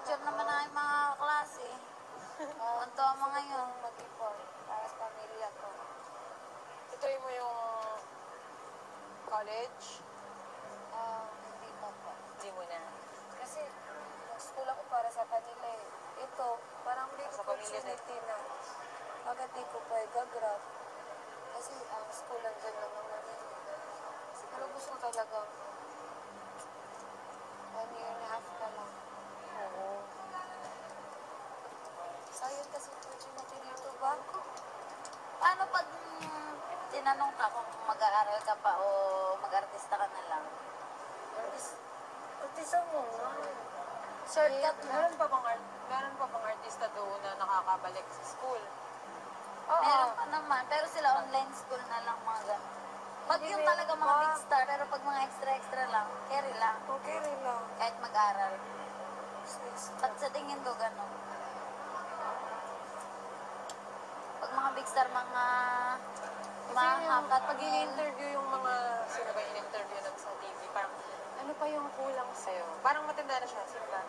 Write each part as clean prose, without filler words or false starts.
picture naman na yung mga klase. Kanto ang mga yun. Mag-ipon. Para sa pamilya ko. Tutuloy mo yung college? Hindi pa po. Hindi mo na. Kasi, nag-school ako para sa kanila eh. Ito, parang big Sa pamilya opportunity na. Bakit di ko pa gagrab? Kasi ang school nandyan lang naman yun. Pero gusto ko talagang 1.5 years ka lang. Oo. Sayang kasi opportunity dito ba? Paano pag tinanong ka kung mag-aaral ka pa o mag-artista ka na lang? Artista mo nga. Shortcut na. Meron pa bang artista doon na nakakabalik sa school? Oo. Meron pa naman, pero sila online school na lang mga ganun. Pag yung talaga mga big star, pero pag mga extra-extra lang, carry lang. Okay rin lang. Kahit mag-aral. At sa tingin ko, ganun. Pag mga big star, mga Pag in-interview yung mga, sino ba in-interview natin sa TV, parang, ano pa yung kulang sa'yo? Parang matanda na siya, sino ba?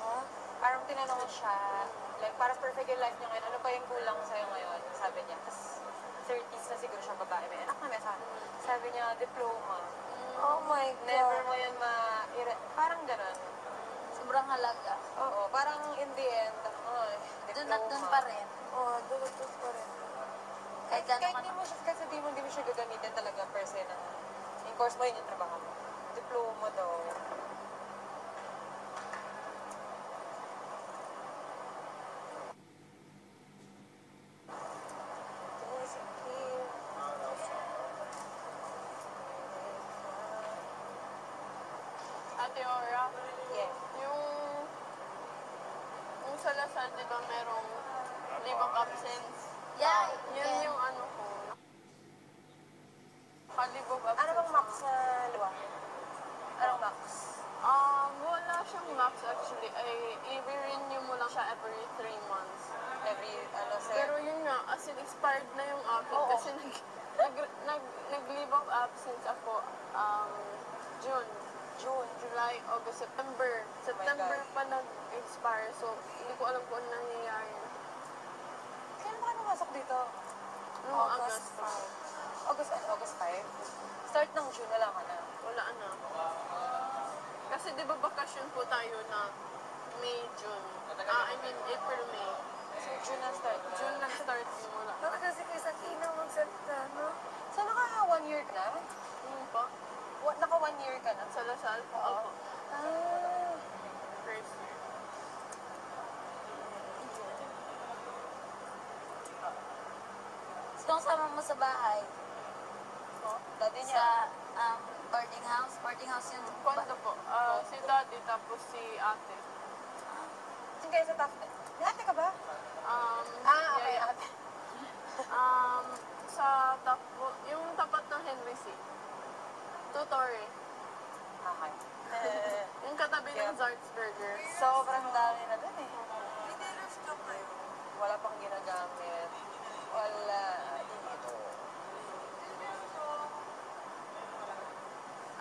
Huh? Parang tinanong siya, like, parang perfect yung life niya ngayon, ano pa yung kulang sa'yo ngayon? Sabi niya, kasi 30s na siguro siya babae, may anak na may asawa. Sabi niya, diploma. Oh my God. Never mo yan parang ganun. Sobrang halaga. Oo, parang in the end, diploma. Doon at doon pa rin. Oo, doon at doon pa rin. Kahit Di mo siya gagamitin talaga per se na in course mo yun yung trabaho mo. Diploma daw. Ate Ora, Yes. yung sa Lasal, di ba merong leave of absence? Yeah, Yun yeah. yung ano ko. Leave of absence. Ano bang max sa luwa? Anong max? Wala siyang max actually. I-renew mo lang siya every 3 months. Every, sir? Pero yun nga, as in expired na yung akin Oo. kasi nag-leave of absence ako June, July, August, September. September God. pa nag-expire. So, hindi ko alam kung ano nangyayari. Kailan ba ka pumasok dito? Noong August. August 5? Start ng June, wala ka na. Wala na. Kasi di ba bakasyon po tayo na May, June. I mean, April, May. So, June na start. June nag-start yung wala. Baka kasi kay Sakina magsalita, no? So, naka 1 year ka na? Yung pa, Naka 1 year ka na? sa Lasal. Oo. Opo. First year. Sino kasama mo sa bahay? Dati niya. Sa boarding house? Boarding house yun. Kwento po. Si daddy tapos si ate. Saan kayo sa top? May ate ka ba? Okay, yeah. ate. Sa yung tapat ng Henry C. Tutorial. Okay. Yung katabi ng Zart's Burger. Sobrang dami na dun eh. Wala pang ginagamit. Wala. Dito.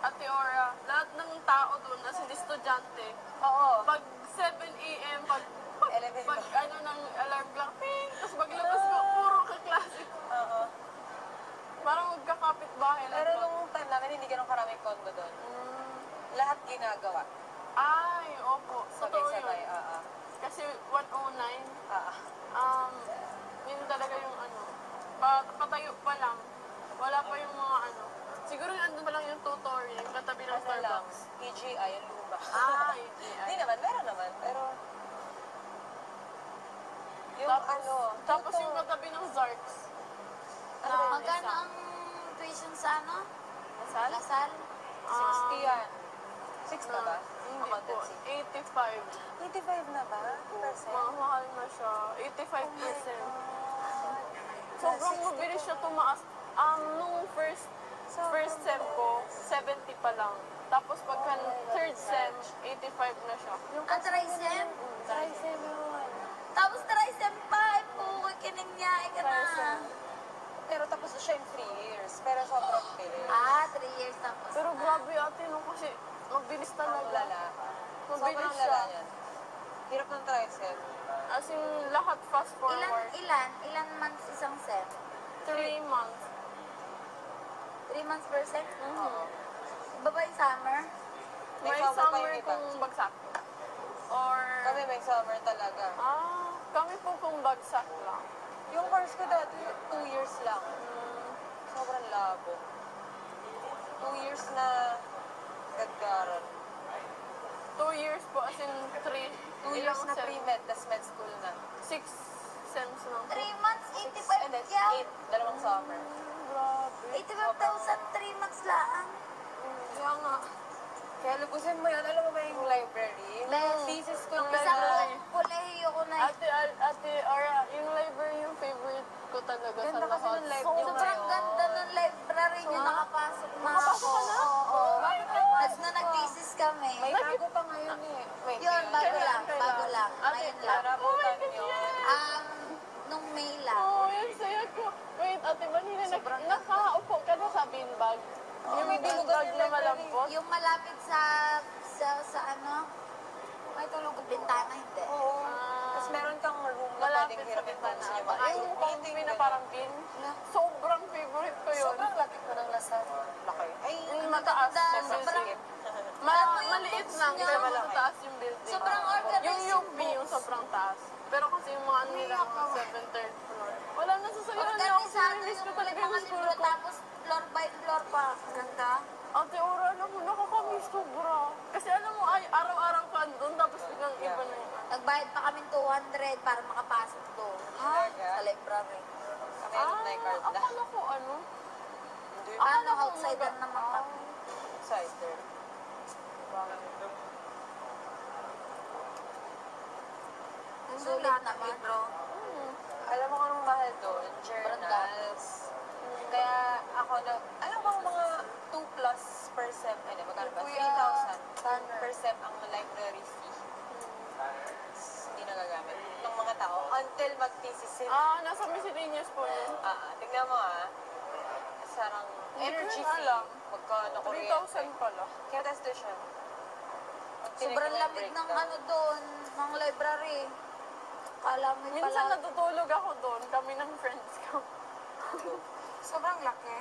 Ate Ora, lahat ng tao doon, as in estudyante, Oo. pag 7 a.m., pag Elevator. ano ng alarm clock, ping, tapos maglabas ko, puro kaklase. Oo. Parang magkakapit bahay lang. Pero nung time namin, hindi ganun karaming condo doon. Lahat ginagawa. Ay, opo. Totoo Sabay-sabay. yun. Kasi 109, yun talaga yung ano, patayo pa lang, wala pa yung mga ano. Siguro yung andun pa lang yung tutorial, yung katabi ng Ano lang, Starbucks. EGI, yung luma. EGI. Hindi naman, meron naman. Pero, yung Tapos yung katabi ng Zarts. Magkano ang tuition sa ano? Lasal? Lasal? 60 yan. 6 na ba? Hindi po, Accountancy. 85. 85 na ba? Percent? Mahal na siya, 85%. Sobrang mabilis siya tumaas. Nung first sem ko, 70 pa lang. Tapos pagka third sem, 85 na siya. Ang trisem? Trisem yun. Tapos trisem pa, po, kining niya, ka na. Pero tapos siya yung 3 years. Pero sobrang bilis. 3 years tapos. Pero grabe ate, no, kasi mabilis Ang talaga. lala. Mabilis Sobrang siya. lala niyan. Hirap ng tricycle. As in, lahat fast forward. Ilan months isang sem? 3 months. 3 months per sem? Oo. Iba ba yung summer? May May summer pa summer yung iba. kung bagsak. Or... Kami may summer talaga. kami po kung bagsak lang. Yung course ko dati, 2 years lang. Sobrang labo. 2 years na gaggaran. 2 years po, as in 3. 2 years na pre-med, tas med school na. 6 sems lang. 3 months, And then 85,000. 8, dalawang summer. Grabe. 85,000, 3 months lang. Kaya nga. Kaya lubusin mo yan. Alam mo ba yung library? Les. Thesis ko yung Isang library. kolehiyo ko na Ate Ara, yung library yung favorite ko talaga sa Ganda kasi lahat. ng library niyo Sobrang ngayon. ganda ng library niyo. Nakapasok na Nakapasok ako. ka na? Oo. Bakit Nag-thesis kami. May bago pa ngayon eh. Wait, Yun, bago Kailan, lang. kailan? Bago lang. Ngayon lang. Narabutan nyo. Nung May lang. Oh, yung saya ko. Wait, ate, kanina nakaupo ka na sa beanbag. Yung may beanbag binugan yung na library. malambot. Yung malapit sa ano? May tulog bintana, hindi. Oo. Tapos meron kang room na Malapit pwedeng sa hiramin bintana. sa iyo. Yung coffee na parang bean. Sobrang favorite ko yun. Sobrang laki ko ng lasal. Laki. Ay, Yung mataas Maganda, yung sobrang- building. Alam mo yung Maliit books lang, niya, pero malaki. mataas yung building. Sobrang organized Yung yung UP, yung books. sobrang taas. Pero kasi yung mga ano nila, mga 7th, 3rd floor. Wala na sasayahan niya ako. Organisado Sinimiss ko yung talaga mga yung school libro, ko. tapos floor by floor pa. Ganda. Ate Ora, alam mo, nakakamiss sobra. Kasi alam mo, ay, araw-araw ka doon, tapos biglang iba na yun. Nagbayad pa kami 200 para makapasok doon. Talaga? Sa library. Kami alumni card na. akala ko ano? Hindi. Ano, outsider naman kami. Cider. Sulit naman. Alam mo kung anong mahal doon? Journals. Kaya ako alam mo mga 2 plus per sem, ano, magkano ba? 3,000 per sem ang library fee. Hindi nagagamit ng mga tao until mag-thesis sila. Nasa miscellaneous po yun. Tingnan mo sarang energy ko fee. alam. Magkano 3,000 pala. Kaya test siya. Sobrang lamig ng ano doon, ng library. Kala mo Minsan pala. natutulog ako doon, kami ng friends ko. Sobrang laki.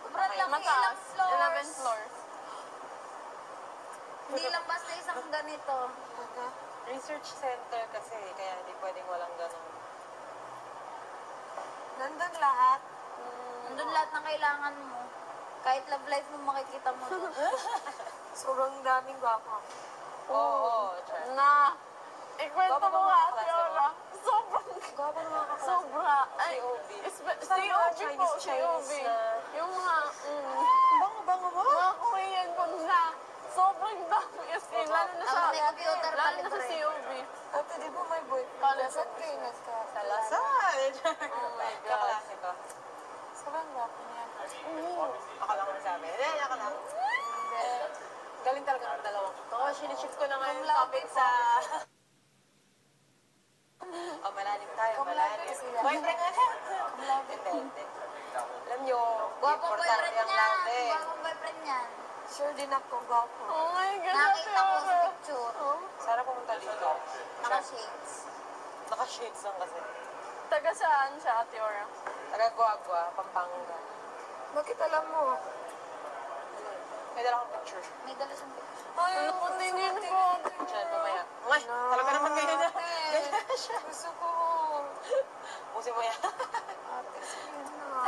Sobrang laki, ilang Mataas, floors. 11 floors. Hindi lang basta isang ganito. Research center kasi, kaya hindi pwedeng walang ganun. Nandun lahat. Nandun lahat ng kailangan mo. Kahit love life mo makikita mo doon. Sobrang daming gwapo. Oo, Char. Na, ikwento Gwapo mo ba nga, mga Ate kaklase mo? Ora. Sobrang, Gwapo ng mga kaklase. sobra. Ay, COB. COB po, COB. na. Yung mga, Bango mo? mga Korean ko na, sobrang dami. As in, lalo na sa, Ang may computer pa lalo na sa libre. COB. Ate, di ba may boyfriend? College. Saan kayo Sa Lasal. Oh my God. Kaklase ko. Sobrang gwapo niya. Ako lang nasabi. Hindi, ako lang. Galing talaga ng dalawang to. Siniship ko na nga yung topic sa... malalim tayo, malalim. Boyfriend nga na. Hindi. Alam nyo, Gwapong importante boyfriend ang niya. love eh. Gwapong boyfriend niyan. Sure din ako, gwapo. Oh my God, Ate Nakita ko sa Ora. picture. Sana pumunta dito. Naka-shades. Naka-shades lang kasi. Taga saan siya, Ate Ora? Taga-Guagua, Pampanga. Bakit alam mo? May dala akong picture. May dala siyang picture. Ano po tingin po? Diyan, mamaya. Ngay, talaga naman ganyan na. Ganyan siya. Gusto ko. Pusin mo yan. Ate, sige na.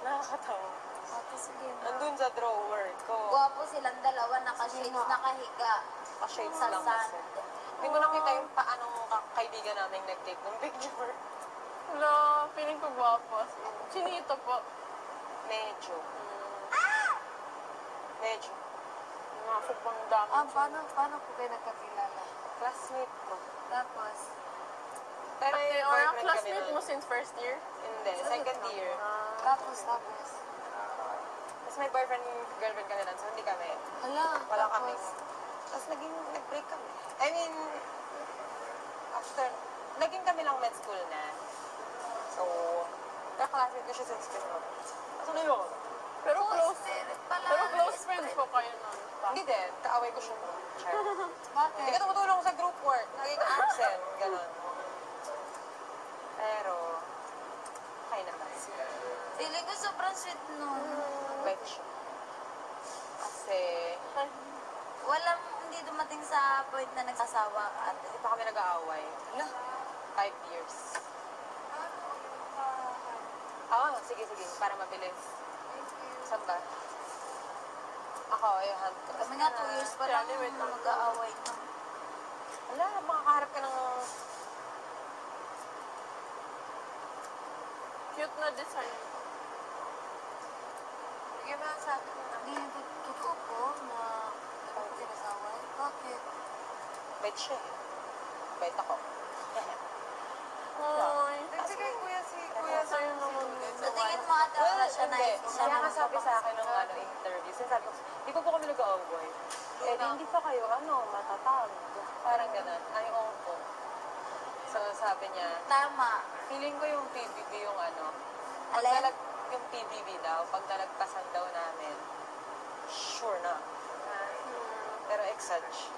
Nakakatawa. Ate, sige na. Nandun sa drawer ko. Gwapo silang dalawa, naka-shades, nakahiga. Pa-shades Sa lang sand. kasi. Hindi ko nakita yung paanong kaibigan namin nag-take ng picture. Wala, feeling ko gwapo. Chinito po. Medyo. Medyo. Mga sobrang dami. Paano ko kayo nagkakilala? Classmate ko. Tapos, Pero Ate yung Ora, boyfriend kami classmate nun. mo since first year? Hindi, second year. tapos. Tapos may boyfriend, girlfriend kami nun, so hindi kami. Wala kami. Tapos nag-break kami. I mean, after, naging kami lang med school na. So, kaklase ko siya sa school mo. Tapos ano yun? Pero close, pala. pero close friends po kayo nun. Hindi din, kaaway ko siya. Char. Bakit? Hindi ka tumutulong sa group Pero sobrang sweet nun. Bait siya. Kasi, Hindi dumating sa point na nagsasawa at hindi pa kami nag-aaway. Hala, 5 years. Sige, para mabilis. Saan ba? Ako, yung hand ko. kami nga 2 years pa lang Wait lang. mag-aaway na. Wala, makakaharap ka ng... Cute na design. Sige ba sa akin na? Hindi, totoo po na nag-aaway. Bakit? Bait siya eh. Bait ako. Ay. Sige, kuya Sa'yo naman. Sa tingin mo ate, wala siya na hindi. siya Siya na nga sabi sa akin ng interview. Sinasabi ko, di pa po kami nag-aaway. Eh, di hindi pa kayo, matatag. Parang ganun. Ay, oo po. So, sabi niya, Tama. feeling ko yung PBB yung Alin? yung PBB daw, pag nalagpasan daw namin, sure na. Pero exage.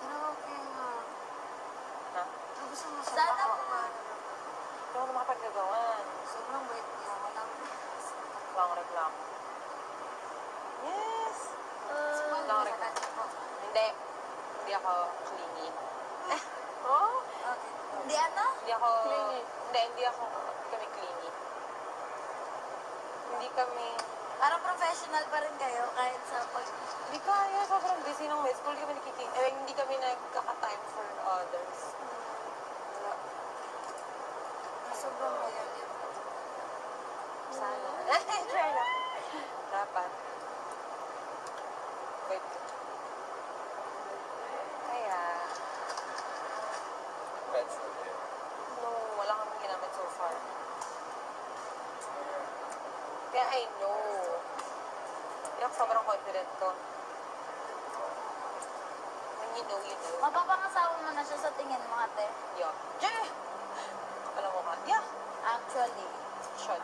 Pero okay nga. Ha? Gusto mo siya. Sana po. Hindi ako na makapagagawan. Sobrang bait niya. Walang Walang reklamo. Yes! Walang reklamo. Hindi. Hindi ako clingy. Oh? Okay. Hindi ano? Hindi ako... Clingy. Hindi kami clingy. Hindi kami... Parang professional pa rin kayo kahit sa pag... Hindi kaya. Sobrang busy ng high school. Hindi kami nagkaka-time for others. Wala. Sobrang loyal yun. Sana. Try lang. Dapat. Wait. Kaya... No, wala kami ginamit so far. Kaya I know. Kaya sobrang confident ko. When you know, you know. Mapapangasawa mo na siya sa tingin mo ate. Yeah. Jeh! Kapala mo ka. Yeah. Actually. Shot.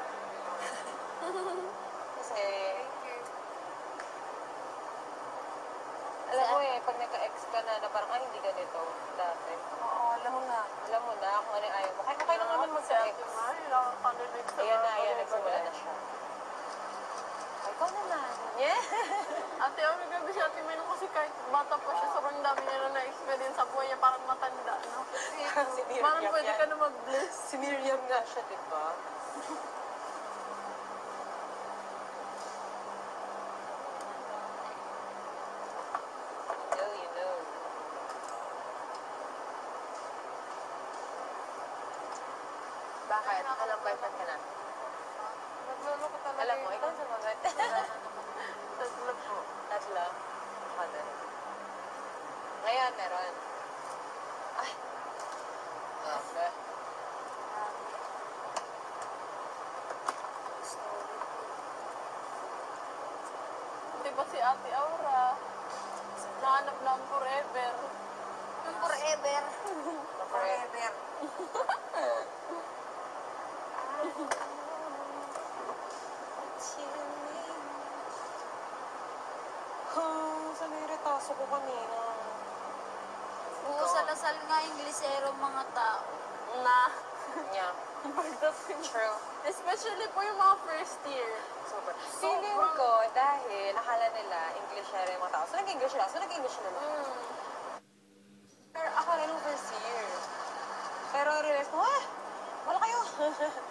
Kasi... Alam mo pag nagka-ex ka na parang, hindi ganito dati. Oo, alam mo na. Alam mo na kung ano yung ayaw mo. Kaya okay lang naman magka-ex. Ayan na, nagsimula na siya. Ay, ikaw naman. Yeah. Ate, ang nagabi si Ate May kasi kahit bata pa siya, sobrang dami niya na na-experience sa buhay niya, parang matanda, no? Si Miriam Parang pwede yan. ka na mag-bless. Si Miriam nga siya, diba? You know. Bakit? Alam boyfriend ka na? Nagluloko talaga. Alam mo, ikaw sumagot. Tatlo po. Tatlo. Ako din. Ngayon, meron. Ay. Okay. Di ba si Ate Aura? Nahanap na ang forever. Yung forever. Forever. Sa niritaso ko kanina. Uusal-asal nga Inglesero mga tao. Na. Yeah. Pagdating. True. Especially po yung mga first year. Super. Feeling ko, dahil nakala nila, English na rin yung mga tao. So, nag-English lang. So, nag-English na lang. Pero ako rin yung first year. Pero realize ko, wala kayo.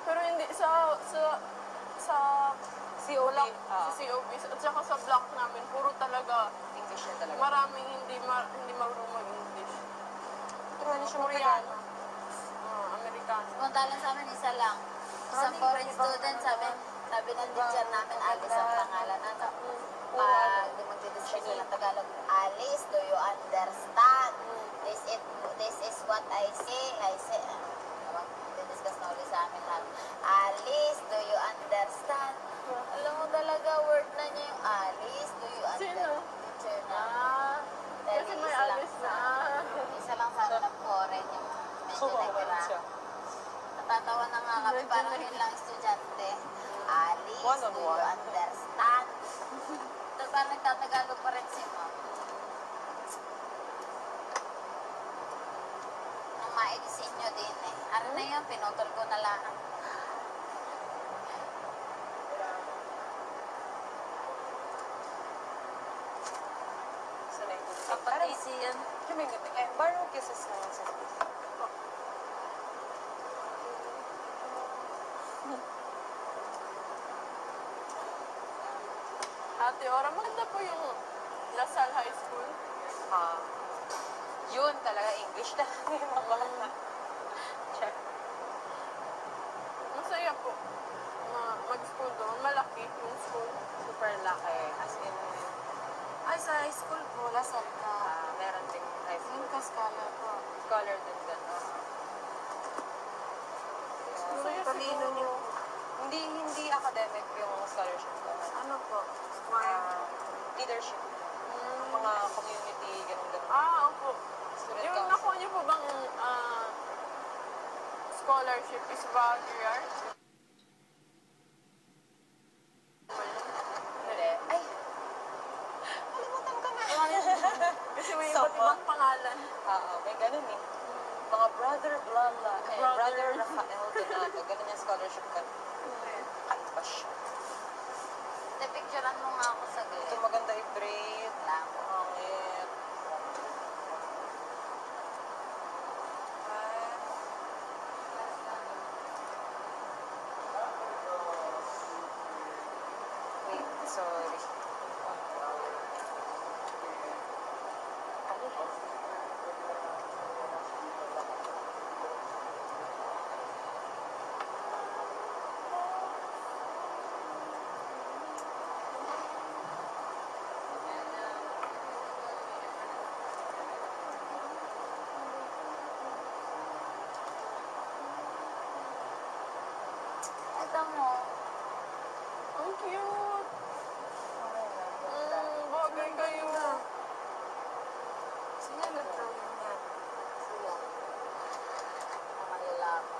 Pero hindi, sa COB. block, sa COB, at saka sa block namin, puro talaga, English na talaga. maraming hindi marunong mag-English. Turuan niyo siya Koreano. mag-Koreano. Amerikano. Samantalang sa amin, isa lang. Isang foreign student, sabi ng teacher namin, Alice ang pangalan na. Pag magdidiscuss ng Tagalog, Alice, do you understand? This is what I say. Magdidiscuss na ulit sa amin lahat. Alice, do you understand? Alam mo talaga, word na niya yung Alice, do you understand? Teacher na. Dahil Kasi may isa lang Alice na. Isa lang sana ng foreign yung medyo nagkira. siya. Natatawa na nga kami, parang yun lang estudyante. Alice, do you understand? Ito parang nagtatagalog pa rin si ma'am. Ang maidisin nyo din eh. Ano na yun, pinutol ko na lang. Si Yung may gabi. Eh, borrow kisses naman sa Ate Ora, maganda po yung Lasal High School. Ah, yun talaga, English talaga yung mga bata. Check. Masaya po. Mag-school doon. Malaki yung school. Super laki. As in, Ay, sa high school po, Lasal ka. meron ding high school. Yun ka scholar po. Scholar din doon. Masaya Talino siguro. niyo. Hindi academic yung scholarship ko. Ano po? Leadership. Mga community, ganun-ganun. Opo. Student Yung council. nakuha niyo po bang scholarship is Valkyrie? Hindi. Ay! Kalimutan ko na. Kasi may So, iba't ibang pangalan. May ganun eh. Mga brother blah blah. Brother Brother. Rafael Donato. Ganun yung scholarship ko. Kahit ba siya. Picturean mo nga ako sa Ito gilid. maganda i-braid. Lang. Pangit. Wait, sorry. Ito mo. Ang cute. Bagay kayo. Sino nag-drawing yan? Sila. Mga lalaki.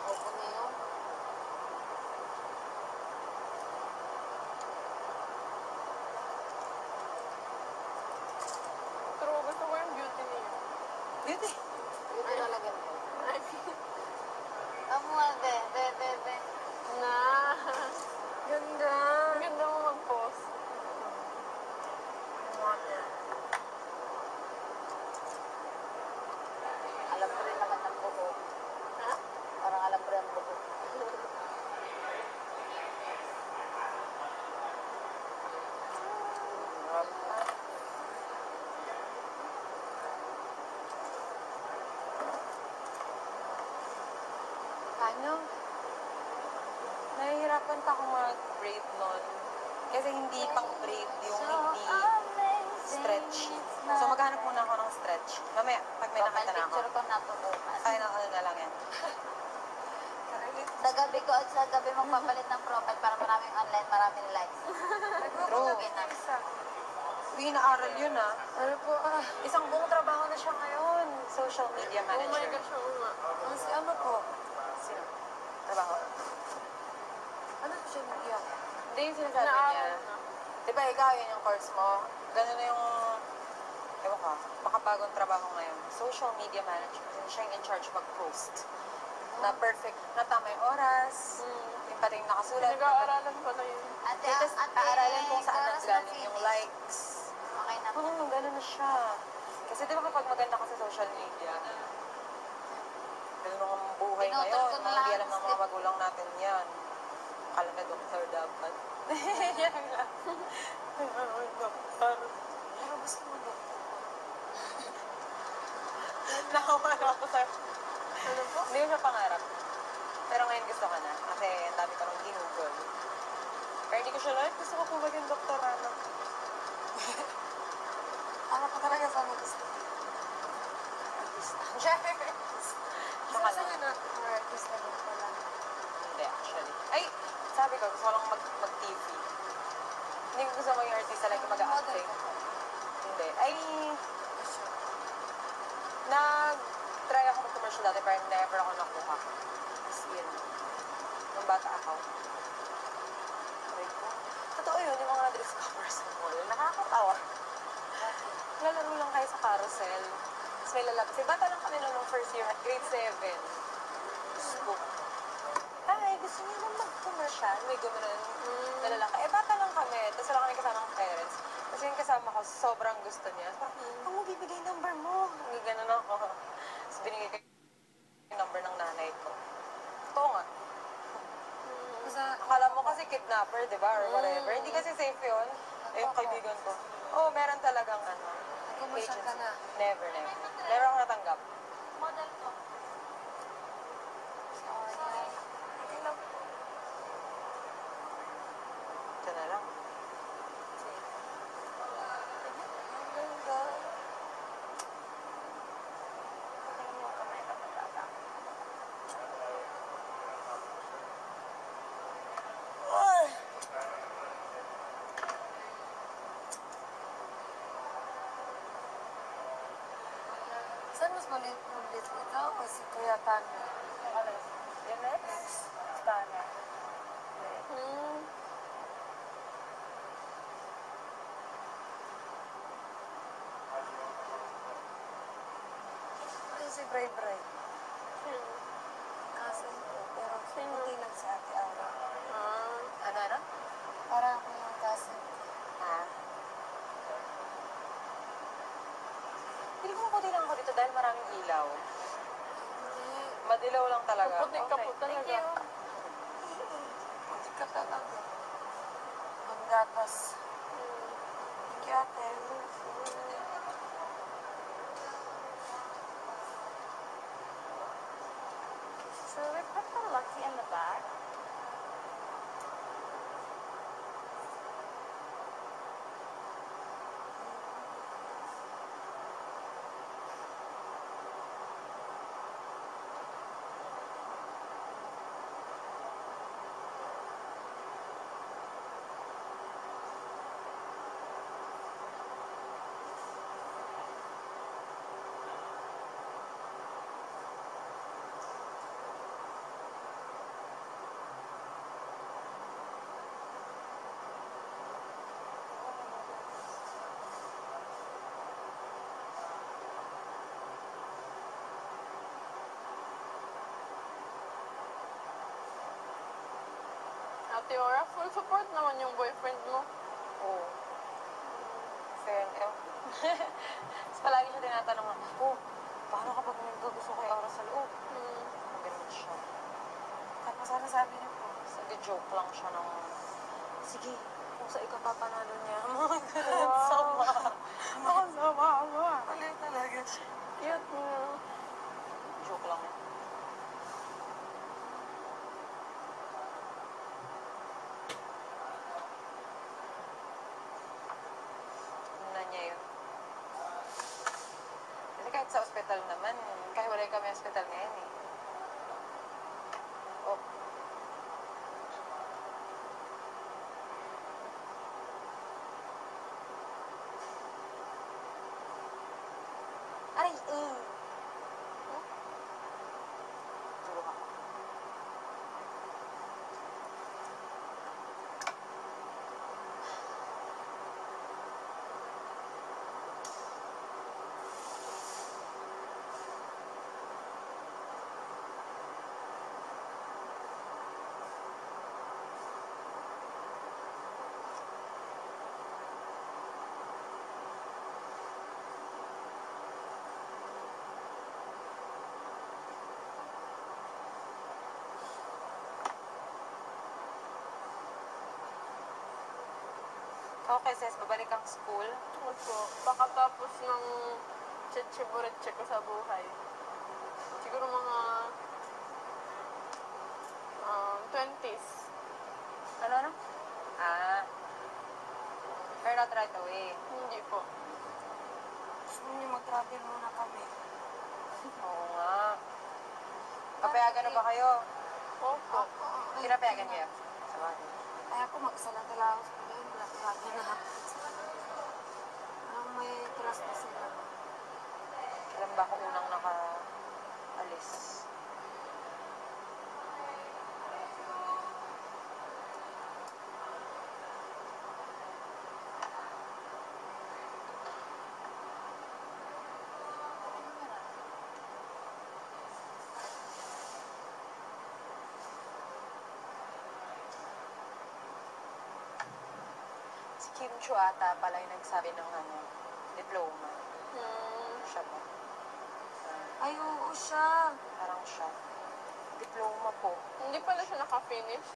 Opo na yun. Pero gusto ko yung beauty niya. Beauty. Ito talaga mo. Ay, Amo, be. na. Ganda. Ang ganda mo mag-post. Alam ko rin naman ng buhok. Ha? Parang alam ko rin ang buhok. Ano? Nahihirapan pa akong mag-braid nun. Kasi hindi pang braid yung hindi stretchy. So maghanap muna ako ng stretch. Mamaya, pag may nakita na ako. Picture ko na po bukas. Ay, ano na lang yan. Sa gabi magpapalit ng profile para maraming online, maraming likes. True. Lagay namin. Uy, naaral yun ah. Ano po, Isang buong trabaho na siya ngayon. Social media Oh my manager. gosh, oo nga. ano po? Sino? Trabaho? Ano po siya media? Hindi yung sinasabi niya. Naaral na. Di ba ikaw, yun yung course mo? Ganun na yung, ewan ka, makabagong trabaho ngayon. Social media manager. Siya yung in charge mag-post. Na perfect, na tama yung oras, yung pati yung nakasulat. Nag-aaralan pa na yun. Ate, Aaralin kung saan oras na nanggaling yung finish. likes. Okay na po. Ganun na siya. Kasi di ba kapag maganda ka sa social media, ganun ang buhay Tinutol ngayon. ko na Mga lang hindi alam ng mga step. magulang natin yan. Akala na doktor dapat. Yan lang. Doktor. Pero gusto mo doktor. Nakawala ako sa'yo. Ano po? Hindi ko siya pangarap. Pero ngayon gusto ko na. Kasi ang dami ko nang ginugol. Pero hindi ko siya like. Gusto ko po maging doktorano. Ano pa talaga sana gusto? Cheers! Tsaka lang. Artist na din pala. Hindi, actually. Ay, sabi ko, gusto ko lang mag-TV. Hindi ko gusto maging artista like mag-acting. Hindi. Ay, nag-try ako mag-commercial dati pero never ako nakuha. As in, nung bata ako. Sabi ko, totoo yun, yung mga na-discover sa mall. Nakakatawa. Lalaro lang kayo sa carousel. Tapos may lalabas. Bata lang kami nung first year, grade 7. Gusto ko. Hi, gusto gusto niyo lang mag-commercial. May gumano'n na lalaki. Eh, bata lang kami. Tapos wala kami kasama ng parents. Tapos yung kasama ko, sobrang gusto niya. Parang, ang magbibigay number mo. Gano'n ako. Tapos binigay ko yung number ng nanay ko. Totoo nga. Kasi akala mo kasi kidnapper, di ba? Or whatever. Hindi kasi safe yun. Eh, yung kaibigan ko. Oo, meron talagang ano. Kumusta ka na? Never. Never ako natanggap. Model ko. Sorry. Ito na lang. Saan mas maliit ikaw o si Kuya Tanya? Yung next? Stana. Ito si Bray Bray. Cousin ko, pero hindi lang si Ate Ara. Ano? Para ako yung cousin ko. Hindi ko makuti lang ako dito dahil maraming ilaw. Hindi. Madilaw lang talaga. Puti ka po talaga. Thank you. Hindi ka talaga. Maggatas. Thank you, ate. Should we put the Lucky in the back? Ate Ora, full support naman yung boyfriend mo. Oo. Fair enough. Tapos palagi siya tinatanong na, paano kapag may gusto kay Aura sa loob? Ganun siya. Tapos ano sabi niyo po? Nag-joke lang siya ng, sige, kung sa ikapapanalo niya. Mga ganun. Sama. Ang sama ako. Wala talaga siya. Cute nga. Joke lang. Ano niya yun? Kasi kahit sa ospital naman, kahit wala kami ospital ngayon eh. Oh. Aray, Turo ka. Okay, sis, babalik ang school. Opo. Pakatapos ng chichiburitche ko sa buhay. Siguro mga 20s. Ano? You're not right away. Hindi po. Gusto niyo mag-travel muna kami. Oo nga. Papayagan na ba kayo? Opo. Pinapayagan kayo? Sa bagay. Ay ako mag-isa lang talaga ako sa pagkain. Lagi na ako. May trust na sila. Alam ba kung unang naka-alis? Kim Chu ata pala yung nagsabi ng diploma. Siya ba? Ay, oo siya. Parang siya. Diploma po. Hindi pala siya naka-finish.